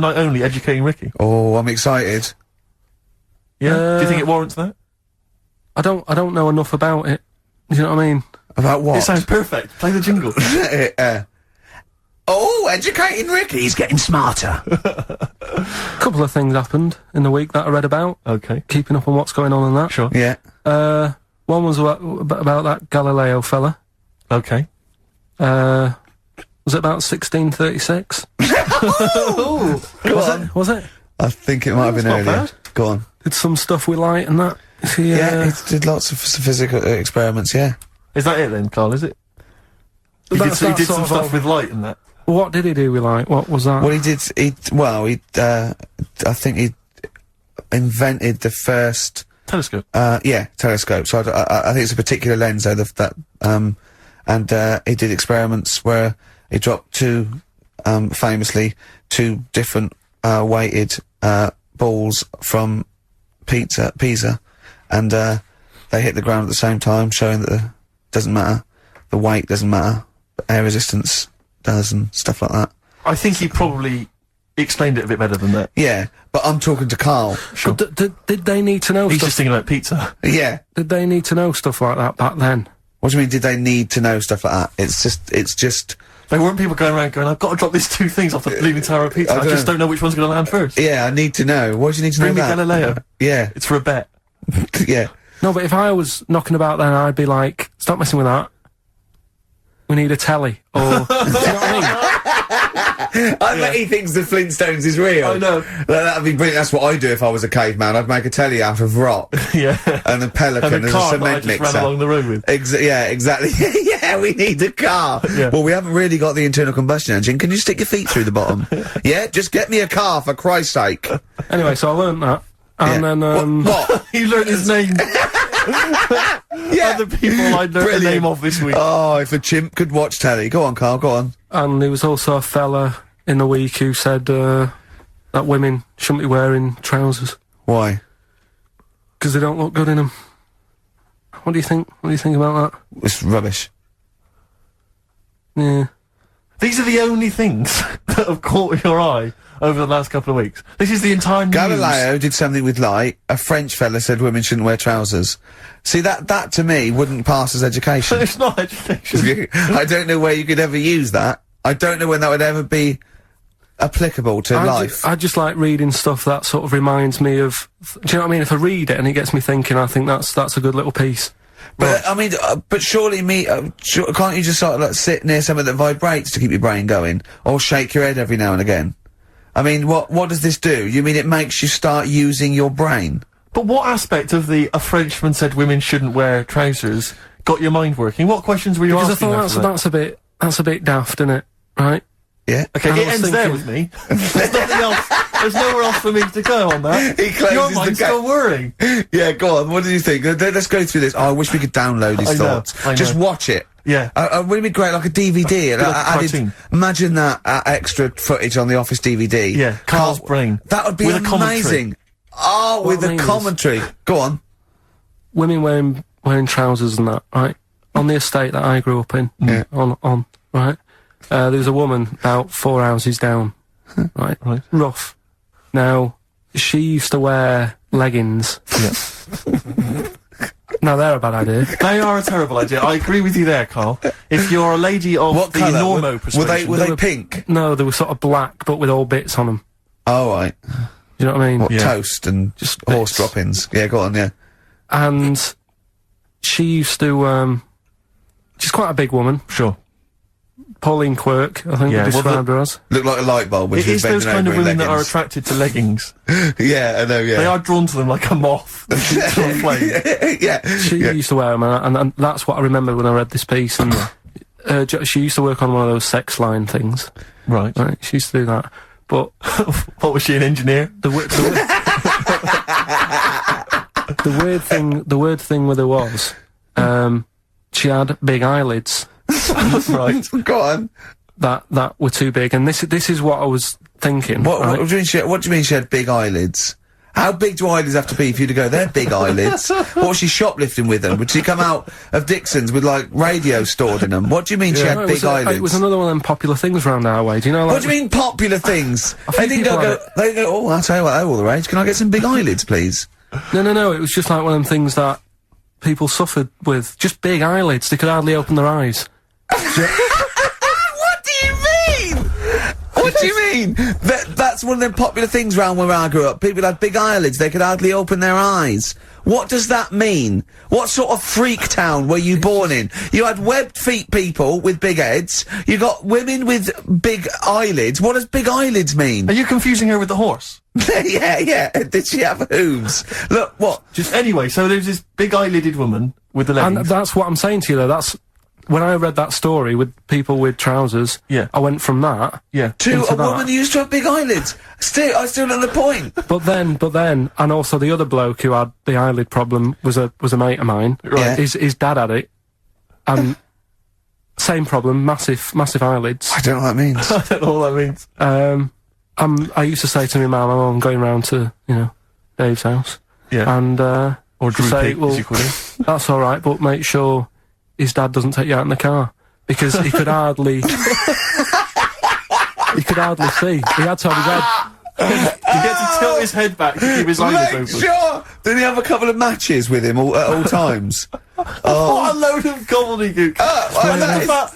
night only, educating Ricky? Oh, I'm excited. Yeah. Do you think it warrants that? I don't know enough about it. Do you know what I mean? About what? It sounds perfect. Play the jingle. Oh, educating Ricky. He's getting smarter. A couple of things happened in the week that I read about. Okay. Keeping up on what's going on and that. Sure. Yeah. One was about that Galileo fella. Okay. Was it about 1636? Was it? I think it might have been not earlier. bad. Go on. Did some stuff with light and that. Is he, Yeah, he did lots of physical experiments, yeah. Is that it then, Karl? Is it? He That's did that some sort stuff of- with light and that. What did he do with light? What was that? Well, I think he invented the first, Telescope. telescope. So I think it's a particular lens, though, and he did experiments where he dropped famously, two different, weighted, balls from Pisa, and, they hit the ground at the same time, showing that doesn't matter, the weight doesn't matter, air resistance does and stuff like that. I think he probably explained it a bit better than that. Yeah, but I'm talking to Karl. Sure. But did they need to know He's stuff? just thinking about pizza. Yeah. Did they need to know stuff like that back then? What do you mean, did they need to know stuff like that? It's just... There weren't people going around going, I've got to drop these 2 things off the Leaning Tower of Pizza. I just don't know which one's going to land first. Yeah, I need to know. Why do you need to Bring know me that? Galileo. Yeah. It's for a bet. Yeah. No, but if I was knocking about then, I'd be like, stop messing with that. We need a telly. Or, do you know what I mean? I bet he thinks the Flintstones is real. I know. That'd be brilliant. That's what I'd do if I was a caveman. I'd make a telly out of rock. Yeah. And a pelican And a as car a that I cement just mixer. ran along the road with. Yeah, exactly. Yeah, we need a car. Yeah. Well, we haven't really got the internal combustion engine. Can you stick your feet through the bottom? Yeah, just get me a car, for Christ's sake. Anyway, so I learned that. And Yeah. then, What? He learned his name. Yeah. Other people I learned the Brilliant. name of this week. Oh, if a chimp could watch telly. Go on, Karl, go on. and there was also a fella in the week who said, that women shouldn't be wearing trousers. Why? Because they don't look good in them. What do you think? What do you think about It's rubbish. that? Yeah. These are the only things that have caught your eye over the last couple of weeks. This is the entire news. Galileo did something with light. A French fella said women shouldn't wear trousers. See, that to me wouldn't pass as education. It's not education. I don't know where you could ever use that. I don't know when that would ever be applicable to life. I just like reading stuff that sort of reminds me of. Do you know what I mean? If I read it and it gets me thinking, I think that's a good little piece. But I mean, but surely can't you just sort of like sit near something that vibrates to keep your brain going, or shake your head every now and again? I mean, what does this do? You mean it makes you start using your brain? But what aspect of a Frenchman said women shouldn't wear trousers got your mind working? What questions were you Because I asking? thought that's a bit daft, isn't it? Right? Yeah. Okay, And I it was ends there thinking- with me. There's nothing else. There's nowhere else for me to go on that. He closes Your the mind's gate. still worrying. Yeah, go on. What do you think? Let's go through this. Oh, I wish we could download his I know, thoughts. I know. Just watch it. Yeah. Wouldn't it be great, like a DVD? like a cartoon. Imagine that extra footage on the Office DVD. Yeah, Karl's brain. That would be With a commentary. amazing. Oh, with I a mean is- commentary. Go on. Women wearing trousers and that, right? On the estate that I grew up in, Yeah. on right. There was a woman about 4 houses down, right? Right. Rough. Now, she used to wear leggings. Yeah. Now they're a bad idea. They are a terrible idea. I agree with you there, Karl. If you're a lady of What the colour? normo Were persuasion, they were- pink? No, they were sort of black, but with all bits on them. Oh, right. You know what I mean? What, Yeah. toast and Just horse bits. droppings? Yeah, go on, yeah. And she used to, she's quite a big woman. sure. Pauline Quirk, I think Yeah, we well, described her as. Look like a light bulb when It she is was those bending kind of over in women that are leggings. attracted to leggings. Yeah, I know, yeah. They are drawn to them like a moth that shoots on a flame. Yeah. She yeah. used to wear them, and that's what I remember when I read this piece. And she used to work on one of those sex line things. Right. Right, she used to do that. But What was she, an engineer? the weird thing with her was, she had big eyelids Right. Go on. that were too big, and this is what I was thinking. What right? do you mean she had big eyelids? How big do eyelids have to be for you to go, they're big eyelids? What was she shoplifting with them? Would she come out of Dixon's with, like, radio stored in them? What do you mean she had No, big eyelids? it was another one of them popular things around our way. Do you know? Like, What do you mean popular things? They didn't people go, have they go, oh, I'll tell you what, they're all the rage. Can I get some big eyelids, please? No. It was just like one of them things that people suffered with. Just big eyelids. They could hardly open their eyes. What do you mean? What do you mean? That's one of them popular things round where I grew up. People had big eyelids, they could hardly open their eyes. What does that mean? What sort of freak town were you born in? You had webbed feet people with big heads, you got women with big eyelids. What does big eyelids mean? Are you confusing her with the horse? yeah. Did she have hooves? Look, what? Just anyway, so there's this big eyelidded woman with the And leggings. that's what I'm saying to you, though. That's when I read that story with people with trousers. Yeah. I went from that. Yeah. To into a that. woman who used to have big eyelids. I still don't know the point. But then, and also the other bloke who had the eyelid problem was a mate of mine. Right. His dad had it, and same problem, massive eyelids. I don't know what that means. I don't know what that means. I used to say to my mum, I'm going round to Dave's house, Yeah. and Or Drew say, Pig, well, as you call him. that's all right, but make sure his dad doesn't take you out in the car. because he could hardly... he could hardly see. He had to have his head... He had to tilt his head back to keep his eyes open. Sure! Didn't he have a couple of matches with him at all times? What a load of gobbledygook.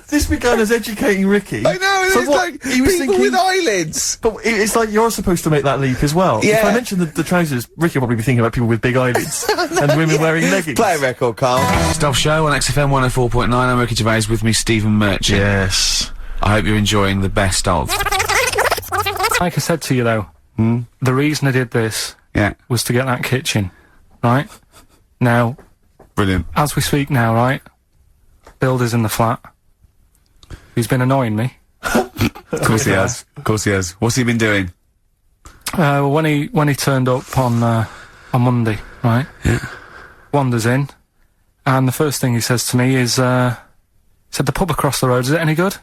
This began as educating Ricky. I know, it's like he was people thinking, with eyelids. But it's like you're supposed to make that leap as well. Yeah. If I mention the trousers, Ricky will probably be thinking about people with big eyelids and women wearing leggings. Play a record, Karl. Stuff Show on XFM 104.9. I'm Ricky Gervais, with me Stephen Merchant. Yes. I hope you're enjoying the best of. Like I said to you, though, the reason I did this was to get that kitchen, right? Now, Brilliant. as we speak now, right, Builder's in the flat. He's been annoying me. Of course he has. Of course he has. What's he been doing? Well, when he turned up on Monday, right? Yeah. Wanders in, and the first thing he says to me is, said, the pub across the road, is it any good?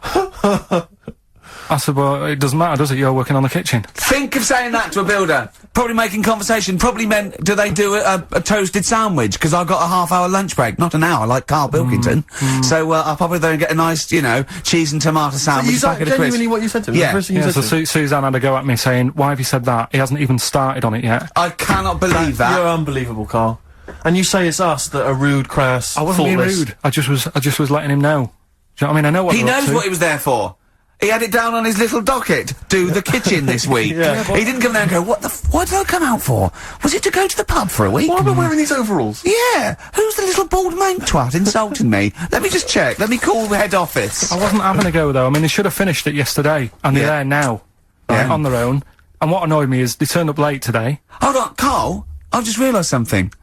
I said, well, it doesn't matter, does it? You're working on the kitchen. Think of saying that to a builder. Probably making conversation. Probably meant, do they do a toasted sandwich? Because I've got a half-hour lunch break. Not an hour, like Karl Pilkington. So, I'll probably there and get a nice, you know, cheese and tomato sandwich. Is that genuinely what you said to him? Yeah. The first thing you Yeah, said so to him? Suzanne had a go at me saying, why have you said that? He hasn't even started on it yet. I cannot believe that. You're unbelievable, Karl. And you say it's us that are rude, crass, I wasn't being thoughtless. rude. I just was letting him know. Do you know what I mean? I know what He they're up knows to. what he was there for. He had it down on his little docket. Do the kitchen this week. Yeah, he didn't come there and go, what did I come out for? Was it to go to the pub for a week? Why am I wearing these overalls? Yeah. Who's the little bald mank twat insulting me? Let me just check. Let me call the head office. I wasn't having a go, though. I mean, they should have finished it yesterday, and they're there now, right, on their own. And what annoyed me is they turned up late today. Hold on, Karl. I've just realised something.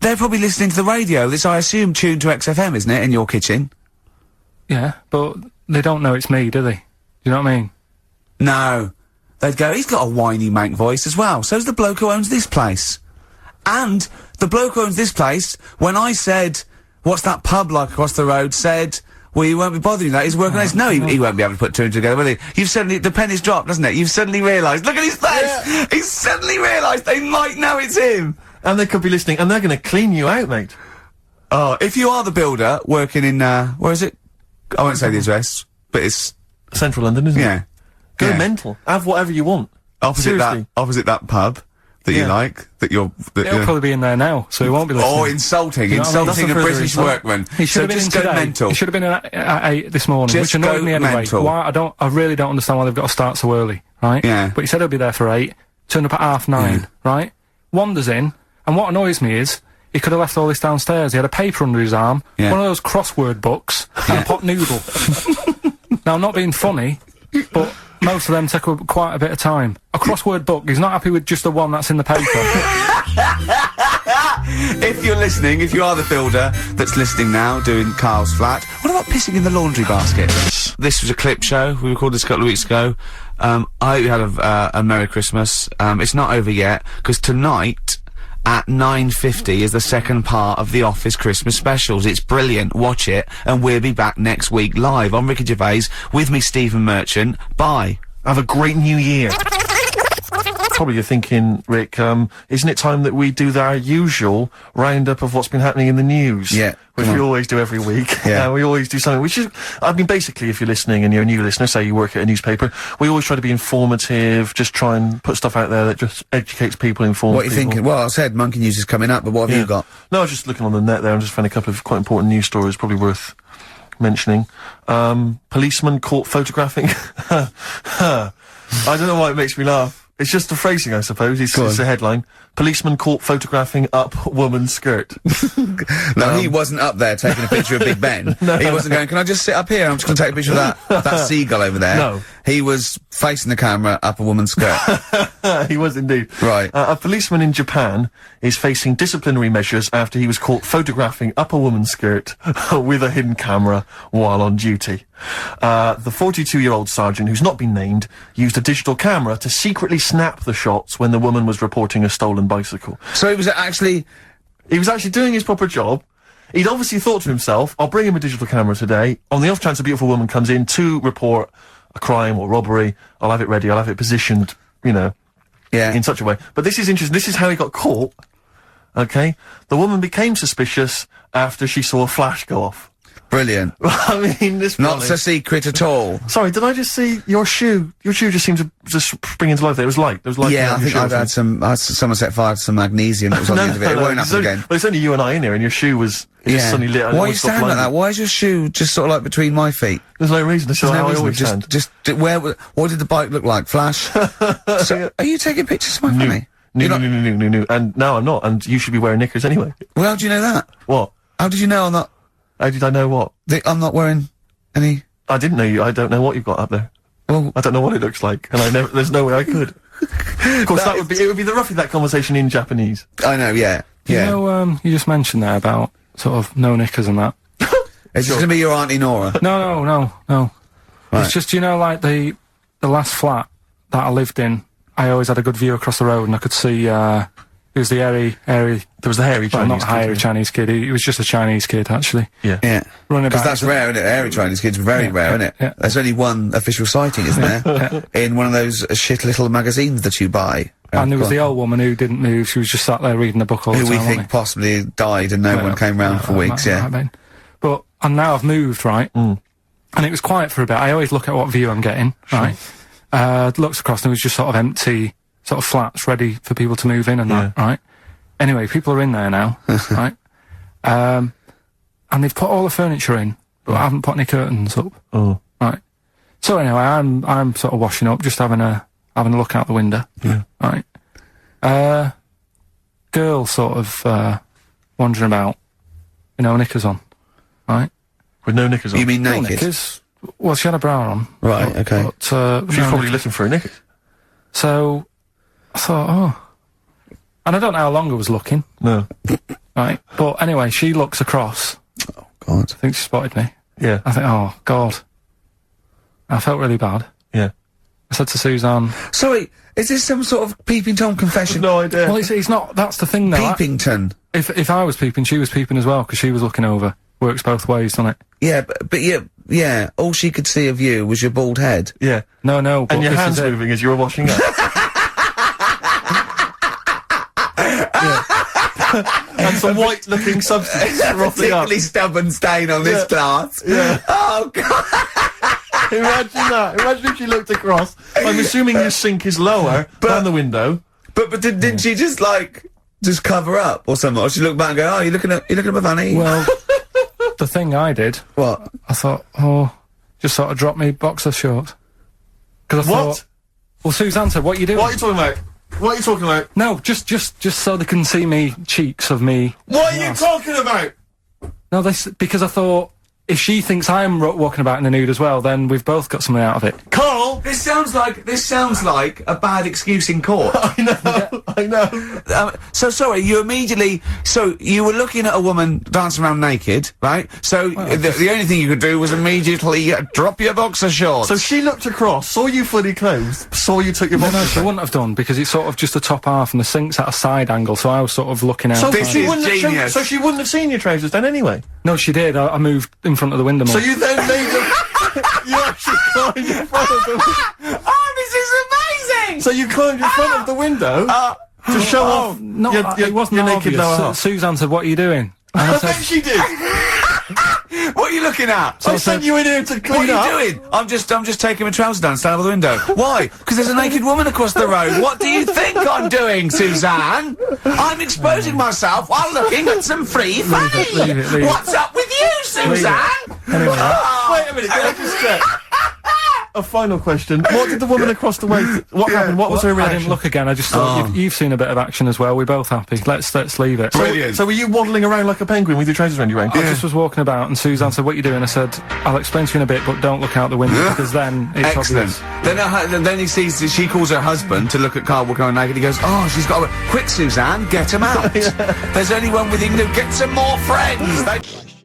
They're probably listening to the radio. This, I assume, tuned to XFM, isn't it, in your kitchen? Yeah, but they don't know it's me, do they? You know what I mean? No. They'd go, he's got a whiny mank voice as well. So's the bloke who owns this place. And the bloke who owns this place, when I said, what's that pub like across the road, said, well, you won't be bothering that, he's working on this. No, he won't be able to put two and two together, will he? You've suddenly, the penny's dropped, doesn't it? You've suddenly realised, look at his face! Yeah. He's suddenly realised they might know it's him! And they could be listening, and they're gonna clean you out, mate. Oh, if you are the builder, working in, where is it? I won't say the address, but it's... Central London, isn't it? Yeah. Go Yeah. mental. Have whatever you want. Opposite Seriously. that pub that you Yeah. like, that you're... He'll probably be in there now, so he won't be listening. Oh, insulting, You know what I mean? insulting a That's a further British insult. workman. He should So have been in just go today. mental. He should have been in at 8 this morning, Just which annoyed go me anyway. mental. Why? I really don't understand why they've got to start so early, right? Yeah. But he said he'll be there for 8, turned up at 9:30, right? Wanders in, and what annoys me is, he could have left all this downstairs. He had a paper under his arm, Yeah. one of those crossword books, and a pot noodle. Now, I'm not being funny, but most of them take quite a bit of time. A crossword book, he's not happy with just the one that's in the paper. If you're listening, if you are the builder that's listening now, doing Karl's flat, What about pissing in the laundry basket? This was a clip show. We recorded this a couple of weeks ago. I hope you had a Merry Christmas. It's not over yet, because tonight at 9:50 is the second part of The Office Christmas specials. It's brilliant. Watch it, and we'll be back next week live. I'm Ricky Gervais, with me Stephen Merchant. Bye. Have a great new year. Probably you're thinking, Rick, isn't it time that we do our usual roundup of what's been happening in the news? Yeah, Which come we on. always do every week. Yeah. We always do something, which is, I mean, basically, if you're listening and you're a new listener, say you work at a newspaper, we always try to be informative, just try and put stuff out there that just educates people, informs what are you people. thinking? Well, I said Monkey News is coming up, but what have you got? No, I was just looking on the net there and just found a couple of quite important news stories, probably worth mentioning. Policeman caught photographing. I don't know why it makes me laugh. It's just the phrasing, I suppose. It's a headline. Policeman caught photographing up woman's skirt. No, he wasn't up there taking a picture of Big Ben. He wasn't going, can I just sit up here? I'm just going to take a picture of that seagull over there. No. He was facing the camera up a woman's skirt. He was indeed. Right. A policeman in Japan is facing disciplinary measures after he was caught photographing up a woman's skirt with a hidden camera while on duty. The 42-year-old sergeant, who's not been named, used a digital camera to secretly snap the shots when the woman was reporting a stolen bicycle. So he was actually... He was actually doing his proper job. He'd obviously thought to himself, I'll bring him a digital camera today. On the off chance a beautiful woman comes in to report a crime or robbery, I'll have it ready, I'll have it positioned, you know, in such a way. But this is interesting. This is how he got caught. Okay? The woman became suspicious after she saw a flash go off. Brilliant. I mean, this Not so secret at all. Sorry, did I just see your shoe? Your shoe just seemed to just spring into life there. It was light. There was light. Yeah, I think I've had someone set fire to some magnesium that was on the end of it. It won't happen again. Well, it's only you and I in here, and your shoe was just suddenly lit. Why are you standing like that? Why is your shoe just sort of like between my feet? There's no reason. It's how I always just, stand. what did the bike look like? Flash? So, are you taking pictures of my family? No. And no, I'm not. And you should be wearing knickers anyway. Well, how do you know that? What? How did you know I'm not? How did I know what? I'm not wearing any. I didn't know you. I don't know what you've got up there. Well, I don't know what it looks like, and there's no way I could. Of course, it would be roughly that conversation in Japanese. I know, yeah. You know, you just mentioned there about sort of no knickers and that. Is this gonna be your Auntie Nora? No. Right. It's just, you know, like the last flat that I lived in, I always had a good view across the road and I could see, it was the hairy. There was the hairy Chinese not hairy Chinese kid. He was just a Chinese kid, actually. Yeah. Running about. Because that's rare, isn't it? Hairy Chinese kids, very rare, isn't it? Yeah. There's only one official sighting, isn't there? In one of those shit little magazines that you buy. And there was the old woman who didn't move. She was just sat there reading a book all the time. Who we think possibly died and no one came round for weeks, But, and now I've moved, right? And it was quiet for a bit. I always look at what view I'm getting, right? Looks across and it was just sort of empty, sort of flats ready for people to move in and that, right? Anyway, people are in there now, right? And they've put all the furniture in, but I haven't put any curtains up. Oh. Right. So anyway, I'm sort of washing up, just having a look out the window. Yeah. Right. Girl sort of, wandering about, you know, knickers on. Right? With no knickers on? You mean naked? No knickers. Well, she had a bra on. Right, okay. But, She's probably looking for a knickers. So, I thought, and I don't know how long I was looking. No. Right? But anyway, she looks across. Oh, God. I think she spotted me. Yeah. I think, oh, God. I felt really bad. Yeah. I said to Suzanne... Sorry, is this some sort of Peeping Tom confession? No idea. Well, it's not... That's the thing, though. Peepington. If I was peeping, she was peeping as well, because she was looking over. Works both ways, doesn't it? Yeah, but yeah, all she could see of you was your bald head. Yeah. No, but and your hands moving as you were washing up. And some white-looking substance frothing up. Particularly stubborn stain on this glass. Yeah. Oh, God. Imagine that. Imagine if she looked across. I'm assuming your sink is lower than the window. But didn't she just cover up or something? Or she looked back and go, oh, you're looking at my fanny? Well, the thing I did... What? I thought, just sort of drop me boxer shorts. Because I thought... Well, Suzanne said, what are you doing? What are you talking about? What are you talking about? No, just so they can see me cheeks of me. What are you talking about? No, because I thought, if she thinks I'm walking about in the nude as well, then we've both got something out of it. Karl! This sounds like a bad excuse in court. I know. So sorry, you were looking at a woman dancing around naked, right? So the only thing you could do was immediately drop your boxer shorts. So she looked across, saw you fully clothed, saw you took your boxer shorts. No, she wouldn't have done, because it's sort of just the top half and the sink's at a side angle, so I was sort of looking out. So This is genius. So she wouldn't have seen your trousers then anyway? No, she did. I moved in front of the window more. So you then made them... You actually climbed in front of the... Oh, this is amazing! So you climbed in front of the window to show off it wasn't your naked obvious. lower half. Suzanne said, what are you doing? And I I bet said, she did. What are you looking at? I sent you in here to clean up. What are you doing? I'm just taking my trousers down, stand over the window. Why? Because there's a naked woman across the road. What do you think I'm doing, Suzanne? I'm exposing myself while looking at some free fanny. leave it. What's up with you, Suzanne? Anyway, Wait a minute, can I just check? A final question. What did the woman across the way... What happened? What was her I reaction? didn't look again. I just thought, you've seen a bit of action as well. We're both happy. Let's leave it. So were you waddling around like a penguin with your trousers around your ankles? I just was walking about, and Suzanne said, what are you doing? I said, I'll explain to you in a bit, but don't look out the window, because then it's Excellent. obvious. Then he sees, she calls her husband to look at Karl walking around naked. He goes, oh, she's got a... Quick, Suzanne, get him out. There's only one with him. Get some more friends.